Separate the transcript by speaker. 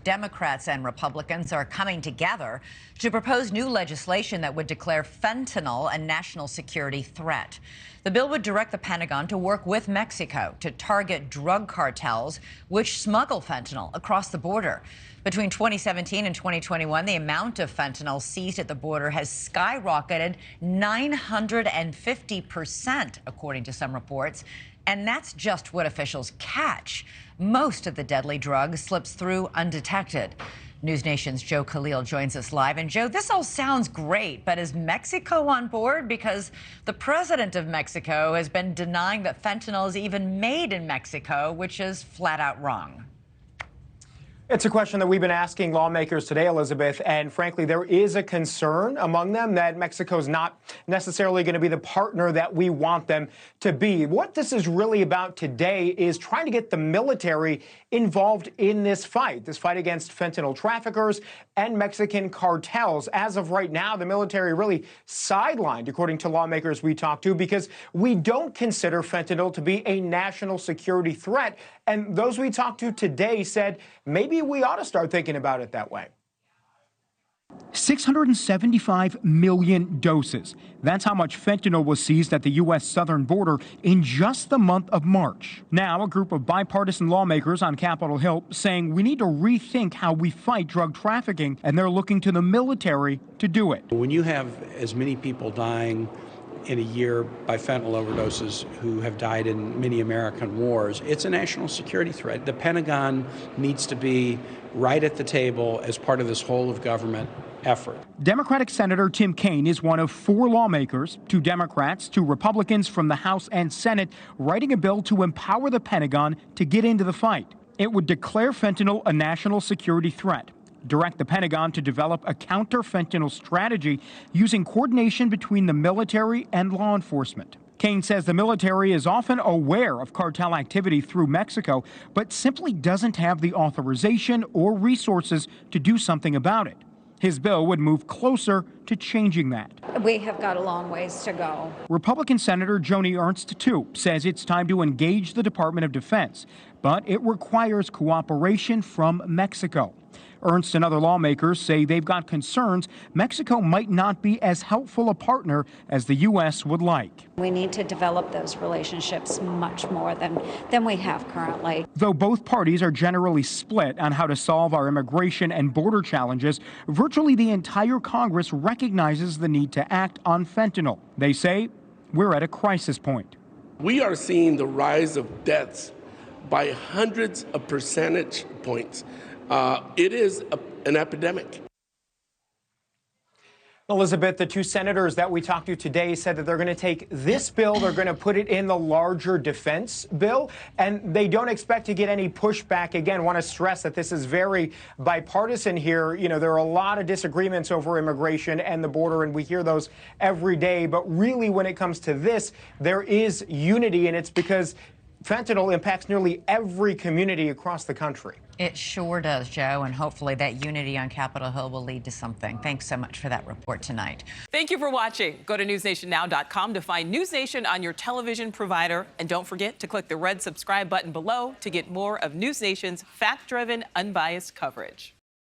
Speaker 1: Democrats and Republicans are coming together to propose new legislation that would declare fentanyl a national security threat. The bill would direct the Pentagon to work with Mexico to target drug cartels which smuggle fentanyl across the border. Between 2017 and 2021, the amount of fentanyl seized at the border has skyrocketed 950%, according to some reports. And that's just what officials catch. Most of the deadly drug slips through undetected. NewsNation's Joe Khalil joins us live. And Joe, this all sounds great, but is Mexico on board? Because the president of Mexico has been denying that fentanyl is even made in Mexico, which is flat out wrong.
Speaker 2: It's a question that we've been asking lawmakers today, Elizabeth, and frankly, there is a concern among them that Mexico's not necessarily going to be the partner that we want them to be. What this is really about today is trying to get the military involved in this fight against fentanyl traffickers and Mexican cartels. As of right now, the military really sidelined, according to lawmakers we talked to, because we don't consider fentanyl to be a national security threat. And those we talked to today said maybe we ought to start thinking about it that way.
Speaker 3: 675 million doses. That's how much fentanyl was seized at the U.S. southern border in just the month of March. Now, a group of bipartisan lawmakers on Capitol Hill saying we need to rethink how we fight drug trafficking, and they're looking to the military to do it.
Speaker 4: When you have as many people dying in a year by fentanyl overdoses who have died in many American wars, it's a national security threat. The Pentagon needs to be right at the table as part of this whole of government effort.
Speaker 3: Democratic Senator Tim Kaine is one of 4 lawmakers, 2 Democrats, 2 Republicans from the House and Senate, writing a bill to empower the Pentagon to get into the fight. It would declare fentanyl a national security threat, direct the Pentagon to develop a counter-fentanyl strategy using coordination between the military and law enforcement. Kaine says the military is often aware of cartel activity through Mexico, but simply doesn't have the authorization or resources to do something about it. His bill would move closer to changing that.
Speaker 5: We have got a long ways to go.
Speaker 3: Republican Senator Joni Ernst, too, says it's time to engage the Department of Defense, but it requires cooperation from Mexico. Ernst and other lawmakers say they've got concerns Mexico might not be as helpful a partner as the U.S. would like.
Speaker 5: We need to develop those relationships much more than we have currently.
Speaker 3: Though both parties are generally split on how to solve our immigration and border challenges, virtually the entire Congress recognizes the need to act on fentanyl. They say we're at a crisis point.
Speaker 6: We are seeing the rise of deaths by hundreds of percentage points. It is an epidemic.
Speaker 2: Elizabeth, the 2 senators that we talked to today said that they're going to take this bill, they're going to put it in the larger defense bill, and they don't expect to get any pushback. Again, want to stress that this is very bipartisan here. You know, there are a lot of disagreements over immigration and the border, and we hear those every day. But really, when it comes to this, there is unity, and it's because fentanyl impacts nearly every community across the country.
Speaker 1: It sure does, Joe, and hopefully that unity on Capitol Hill will lead to something. Thanks so much for that report tonight.
Speaker 7: Thank you for watching. Go to newsnationnow.com to find NewsNation on your television provider. And don't forget to click the red subscribe button below to get more of NewsNation's fact-driven, unbiased coverage.